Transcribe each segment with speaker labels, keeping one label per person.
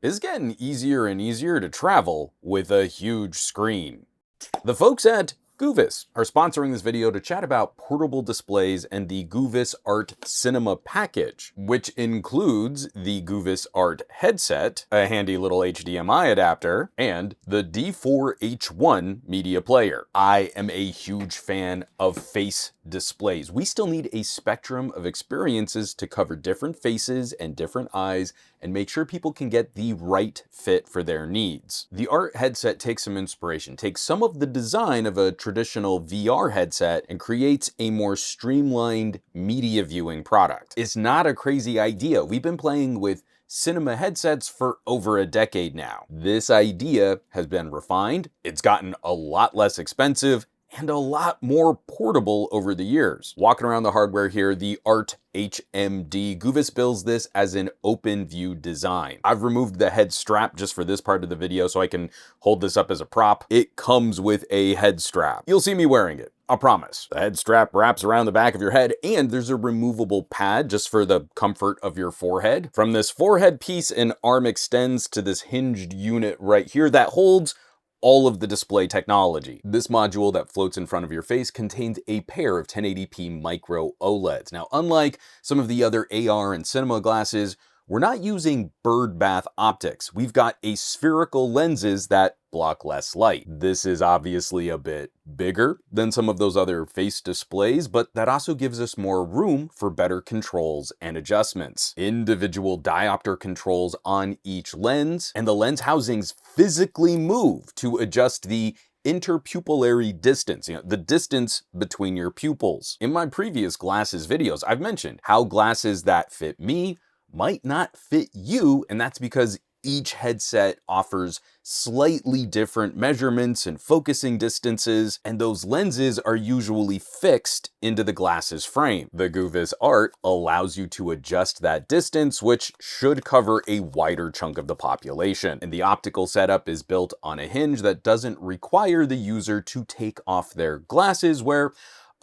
Speaker 1: It's getting easier and easier to travel with a huge screen. The folks at Goovis are sponsoring this video to chat about portable displays and the Goovis Art Cinema package, which includes the Goovis Art headset, a handy little HDMI adapter, and the D4H1 media player. I am a huge fan of face displays. We still need a spectrum of experiences to cover different faces and different eyes and make sure people can get the right fit for their needs. The Art headset takes some inspiration, takes some of the design of a traditional VR headset and creates a more streamlined media viewing product. It's not a crazy idea. We've been playing with cinema headsets for over a decade now. This idea has been refined, it's gotten a lot less expensive, and a lot more portable over the years. Walking around the hardware here, the Art HMD, Goovis builds this as an open view design. I've removed the head strap just for this part of the video so I can hold this up as a prop. It comes with a head strap. You'll see me wearing it, I promise. The head strap wraps around the back of your head, and there's a removable pad just for the comfort of your forehead. From this forehead piece, an arm extends to this hinged unit right here that holds all of the display technology. This module that floats in front of your face contains a pair of 1080p micro OLEDs. Now, unlike some of the other AR and cinema glasses, we're not using birdbath optics. We've got aspherical lenses that block less light. This is obviously a bit bigger than some of those other face displays, but that also gives us more room for better controls and adjustments. Individual diopter controls on each lens, and the lens housings physically move to adjust the interpupillary distance, the distance between your pupils. In my previous glasses videos, I've mentioned how glasses that fit me might not fit you, and that's because each headset offers slightly different measurements and focusing distances, and those lenses are usually fixed into the glasses frame. The Goovis Art allows you to adjust that distance, which should cover a wider chunk of the population. And the optical setup is built on a hinge that doesn't require the user to take off their glasses, where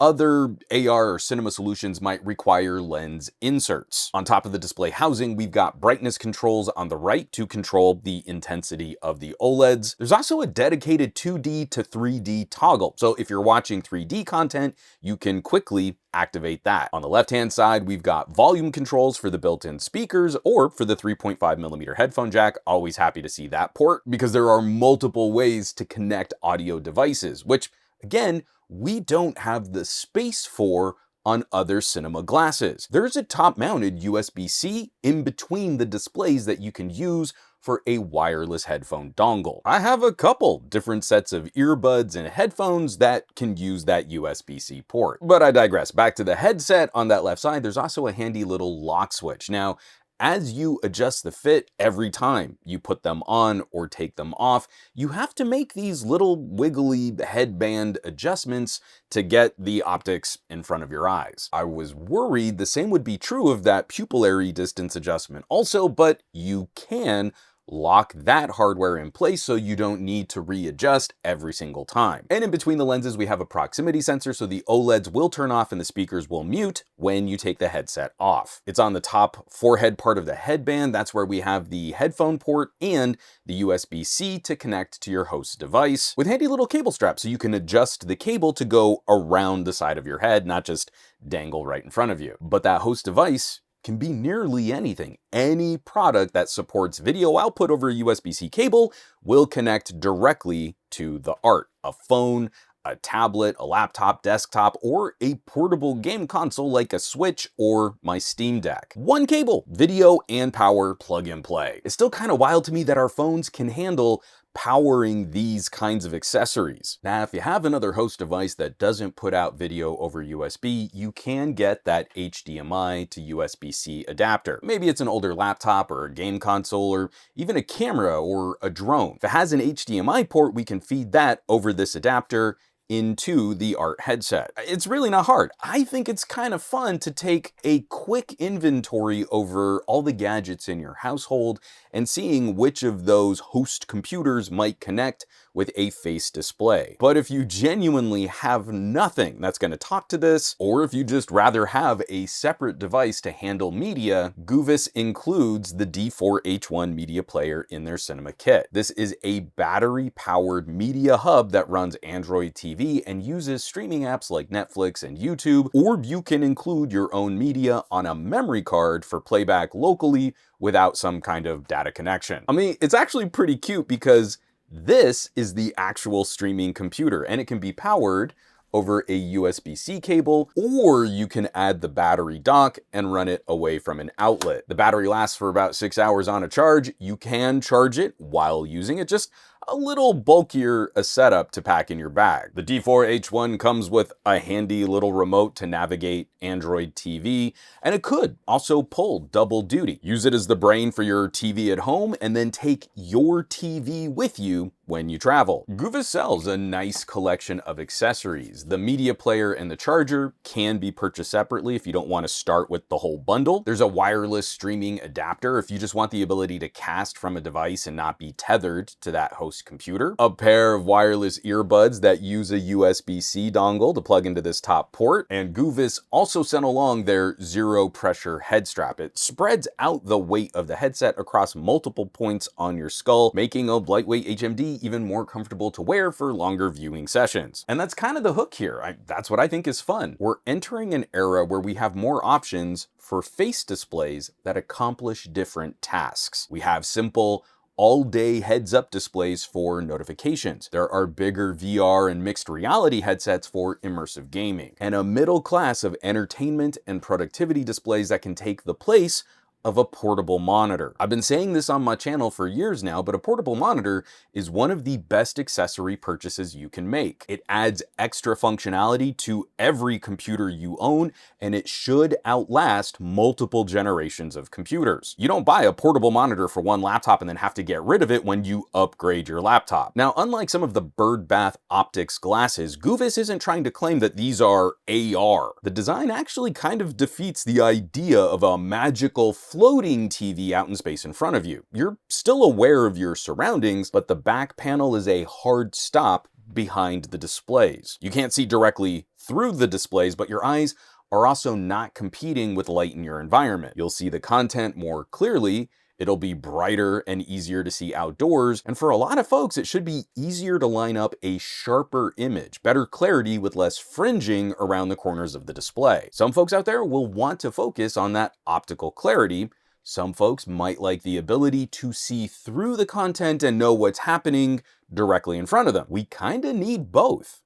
Speaker 1: other AR or cinema solutions might require lens inserts. On top of the display housing, we've got brightness controls on the right to control the intensity of the OLEDs. There's also a dedicated 2D to 3D toggle. So if you're watching 3D content, you can quickly activate that. On the left-hand side, we've got volume controls for the built-in speakers or for the 3.5mm headphone jack. Always happy to see that port because there are multiple ways to connect audio devices, which, again, we don't have the space for on other cinema glasses. There's a top-mounted USB-C in between the displays that you can use for a wireless headphone dongle. I have a couple different sets of earbuds and headphones that can use that USB-C port. But I digress. Back to the headset on that left side, there's also a handy little lock switch. Now, as you adjust the fit every time you put them on or take them off, you have to make these little wiggly headband adjustments to get the optics in front of your eyes. I was worried the same would be true of that pupillary distance adjustment also, but you can lock that hardware in place so you don't need to readjust every single time. And in between the lenses, we have a proximity sensor, so the OLEDs will turn off and the speakers will mute when you take the headset off. It's on the top forehead part of the headband. That's where we have the headphone port and the USB-C to connect to your host device with handy little cable straps so you can adjust the cable to go around the side of your head, not just dangle right in front of you. But that host device can be nearly anything. Any product that supports video output over a USB-C cable will connect directly to the Art. A phone, a tablet, a laptop, desktop, or a portable game console like a Switch or my Steam Deck. One cable, video and power, plug and play. It's still kind of wild to me that our phones can handle powering these kinds of accessories. Now, if you have another host device that doesn't put out video over USB, you can get that HDMI to USB-C adapter. Maybe it's an older laptop or a game console or even a camera or a drone. If it has an HDMI port, we can feed that over this adapter into the Art headset. It's really not hard. I think it's kind of fun to take a quick inventory over all the gadgets in your household and seeing which of those host computers might connect with a face display. But if you genuinely have nothing that's going to talk to this, or if you just rather have a separate device to handle media, Goovis includes the D4H1 media player in their cinema kit. This is a battery-powered media hub that runs Android TV and uses streaming apps like Netflix and YouTube, or you can include your own media on a memory card for playback locally without some kind of data connection. I mean, it's actually pretty cute because this is the actual streaming computer, and it can be powered over a USB-C cable, or you can add the battery dock and run it away from an outlet. The battery lasts for about 6 hours on a charge. You can charge it while using it, just a little bulkier a setup to pack in your bag. The D4H1 comes with a handy little remote to navigate Android TV, and it could also pull double duty. Use it as the brain for your TV at home, and then take your TV with you when you travel. Goovis sells a nice collection of accessories. The media player and the charger can be purchased separately if you don't want to start with the whole bundle. There's a wireless streaming adapter if you just want the ability to cast from a device and not be tethered to that host computer. A pair of wireless earbuds that use a USB-C dongle to plug into this top port. And Goovis also sent along their zero pressure head strap. It spreads out the weight of the headset across multiple points on your skull, making a lightweight HMD even more comfortable to wear for longer viewing sessions. And that's kind of the hook here. That's what I think is fun. We're entering an era where we have more options for face displays that accomplish different tasks. We have simple all-day heads-up displays for notifications. There are bigger VR and mixed reality headsets for immersive gaming, and a middle class of entertainment and productivity displays that can take the place of a portable monitor. I've been saying this on my channel for years now, but a portable monitor is one of the best accessory purchases you can make. It adds extra functionality to every computer you own, and it should outlast multiple generations of computers. You don't buy a portable monitor for one laptop and then have to get rid of it when you upgrade your laptop. Now, unlike some of the birdbath optics glasses, Goovis isn't trying to claim that these are AR. The design actually kind of defeats the idea of a magical floating TV out in space in front of you. You're still aware of your surroundings, but the back panel is a hard stop behind the displays. You can't see directly through the displays, but your eyes are also not competing with light in your environment. You'll see the content more clearly. It'll be brighter and easier to see outdoors. And for a lot of folks, it should be easier to line up a sharper image, better clarity with less fringing around the corners of the display. Some folks out there will want to focus on that optical clarity. Some folks might like the ability to see through the content and know what's happening directly in front of them. We kind of need both.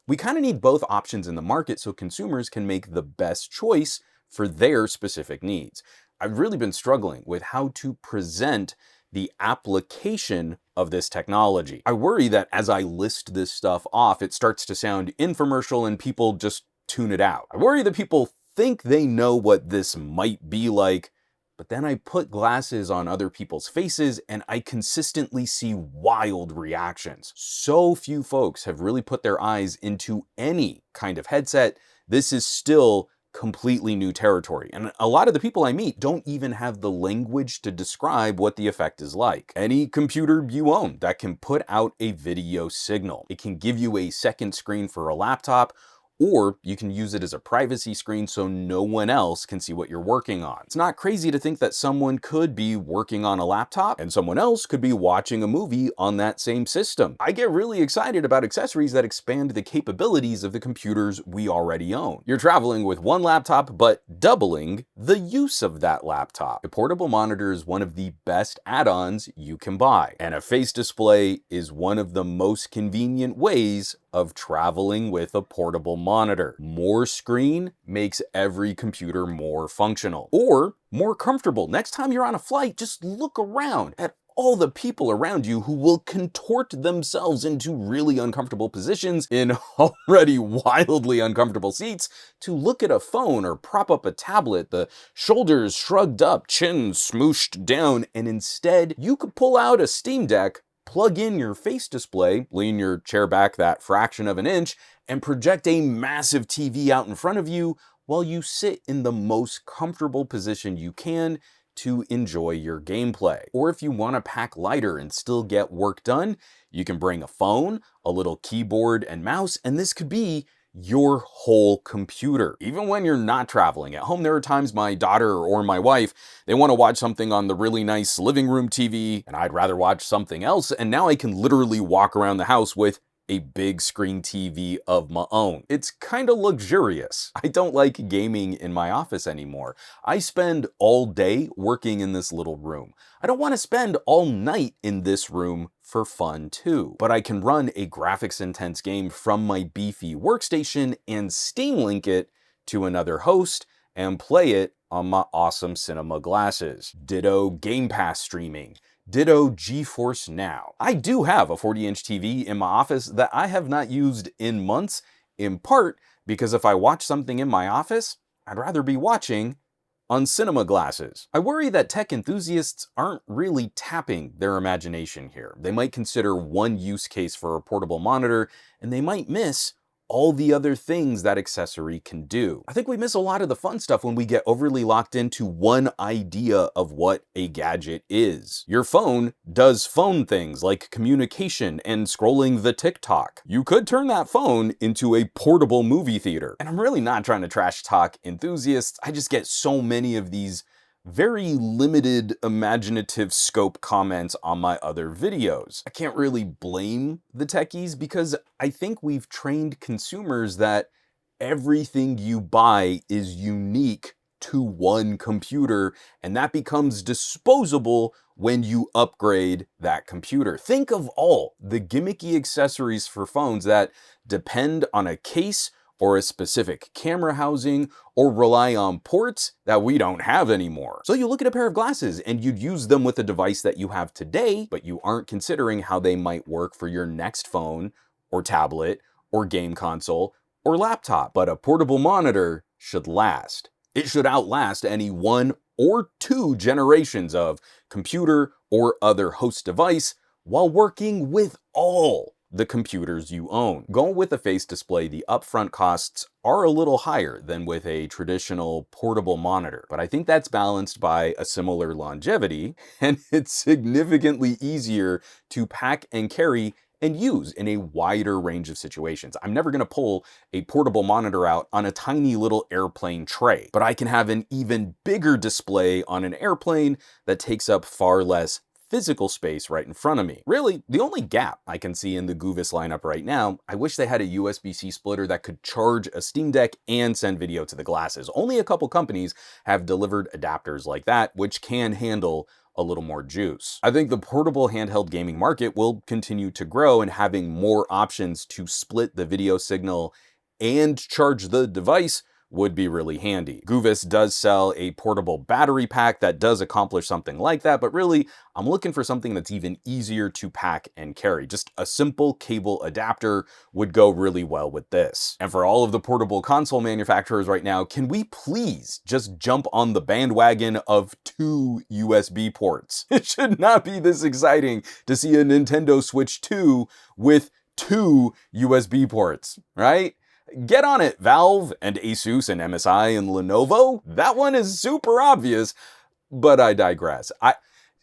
Speaker 1: We kind of need both options in the market so consumers can make the best choice for their specific needs. I've really been struggling with how to present the application of this technology. I worry that as I list this stuff off, it starts to sound infomercial and people just tune it out. I worry that people think they know what this might be like, but then I put glasses on other people's faces and I consistently see wild reactions. So few folks have really put their eyes into any kind of headset. This is still completely new territory. And a lot of the people I meet don't even have the language to describe what the effect is like. Any computer you own that can put out a video signal. It can give you a second screen for a laptop, or you can use it as a privacy screen so no one else can see what you're working on. It's not crazy to think that someone could be working on a laptop and someone else could be watching a movie on that same system. I get really excited about accessories that expand the capabilities of the computers we already own. You're traveling with one laptop, but doubling the use of that laptop. A portable monitor is one of the best add-ons you can buy, and a face display is one of the most convenient ways of traveling with a portable monitor. More screen makes every computer more functional or more comfortable. Next time you're on a flight, just look around at all the people around you who will contort themselves into really uncomfortable positions in already wildly uncomfortable seats to look at a phone or prop up a tablet, the shoulders shrugged up, chin smooshed down, and instead you could pull out a Steam Deck plug in your face display, lean your chair back that fraction of an inch, and project a massive TV out in front of you while you sit in the most comfortable position you can to enjoy your gameplay. Or if you want to pack lighter and still get work done, you can bring a phone, a little keyboard and mouse, and this could be your whole computer. Even when you're not traveling at home, there are times my daughter or my wife, they want to watch something on the really nice living room TV, and I'd rather watch something else, and now I can literally walk around the house with a big screen TV of my own. It's kind of luxurious. I don't like gaming in my office anymore. I spend all day working in this little room. I don't want to spend all night in this room for fun too. But I can run a graphics intense game from my beefy workstation and Steam Link it to another host and play it on my awesome cinema glasses. Ditto Game Pass streaming. Ditto GeForce Now. I do have a 40-inch TV in my office that I have not used in months, in part because if I watch something in my office, I'd rather be watching on cinema glasses. I worry that tech enthusiasts aren't really tapping their imagination here. They might consider one use case for a portable monitor, and they might miss all the other things that accessory can do. I think we miss a lot of the fun stuff when we get overly locked into one idea of what a gadget is. Your phone does phone things like communication and scrolling the TikTok. You could turn that phone into a portable movie theater. And I'm really not trying to trash talk enthusiasts. I just get so many of these very limited imaginative scope comments on my other videos. I can't really blame the techies because I think we've trained consumers that everything you buy is unique to one computer, and that becomes disposable when you upgrade that computer. Think of all the gimmicky accessories for phones that depend on a case or a specific camera housing, or rely on ports that we don't have anymore. So you look at a pair of glasses and you'd use them with a device that you have today, but you aren't considering how they might work for your next phone, or tablet, or game console, or laptop. But a portable monitor should last. It should outlast any one or two generations of computer or other host device while working with all the computers you own. Going with a face display, the upfront costs are a little higher than with a traditional portable monitor, but I think that's balanced by a similar longevity, and it's significantly easier to pack and carry and use in a wider range of situations. I'm never gonna pull a portable monitor out on a tiny little airplane tray, but I can have an even bigger display on an airplane that takes up far less physical space right in front of me. Really, the only gap I can see in the Goovis lineup right now, I wish they had a USB-C splitter that could charge a Steam Deck and send video to the glasses. Only a couple companies have delivered adapters like that, which can handle a little more juice. I think the portable handheld gaming market will continue to grow, and having more options to split the video signal and charge the device would be really handy. Goovis does sell a portable battery pack that does accomplish something like that, but really, I'm looking for something that's even easier to pack and carry. Just a simple cable adapter would go really well with this. And for all of the portable console manufacturers right now, can we please just jump on the bandwagon of 2 USB ports? It should not be this exciting to see a Nintendo Switch 2 with 2 USB ports, right? Get on it, Valve and Asus and MSI and Lenovo. That one is super obvious, but I digress.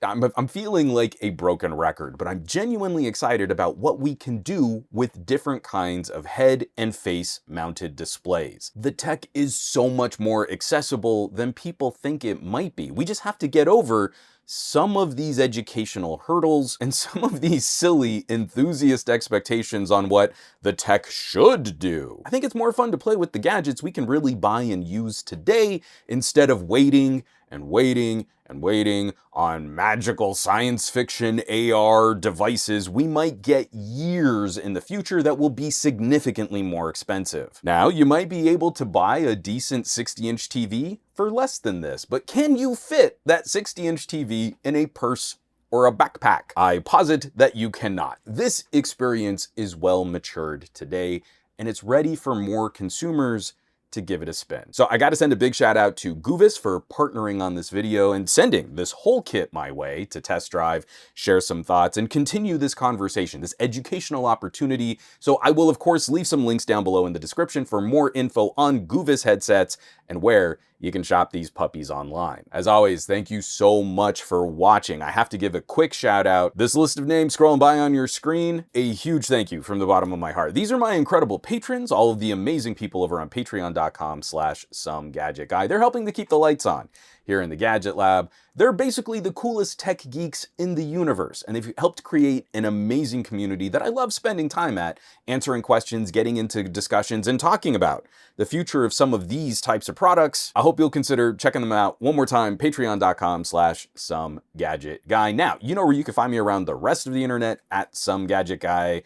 Speaker 1: I'm feeling like a broken record, but I'm genuinely excited about what we can do with different kinds of head and face mounted displays. The tech is so much more accessible than people think it might be. We just have to get over some of these educational hurdles and some of these silly enthusiast expectations on what the tech should do. I think it's more fun to play with the gadgets we can really buy and use today instead of waiting and waiting and waiting on magical science fiction AR devices we might get years in the future that will be significantly more expensive. Now, you might be able to buy a decent 60-inch TV for less than this, but can you fit that 60-inch TV in a purse or a backpack? I posit that you cannot. This experience is well matured today, and it's ready for more consumers to give it a spin. So I gotta send a big shout out to Goovis for partnering on this video and sending this whole kit my way to test drive, share some thoughts, and continue this conversation, this educational opportunity. So I will of course leave some links down below in the description for more info on Goovis headsets and where you can shop these puppies online. As always, thank you so much for watching. I have to give a quick shout out. This list of names scrolling by on your screen, a huge thank you from the bottom of my heart. These are my incredible patrons, all of the amazing people over on patreon.com/SomeGadgetGuy. They're helping to keep the lights on here in the Gadget Lab. They're basically the coolest tech geeks in the universe, and they've helped create an amazing community that I love spending time at, answering questions, getting into discussions, and talking about the future of some of these types of products. I hope you'll consider checking them out one more time, patreon.com/SomeGadgetGuy. Now, you know where you can find me around the rest of the internet at SomeGadgetGuy.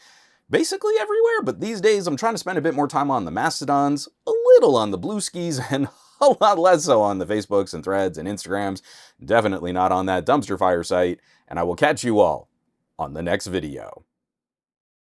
Speaker 1: Basically everywhere, but these days I'm trying to spend a bit more time on the Mastodons, a little on the Blueskis, and a lot less so on the Facebooks and Threads and Instagrams. Definitely not on that dumpster fire site, and I will catch you all on the next video.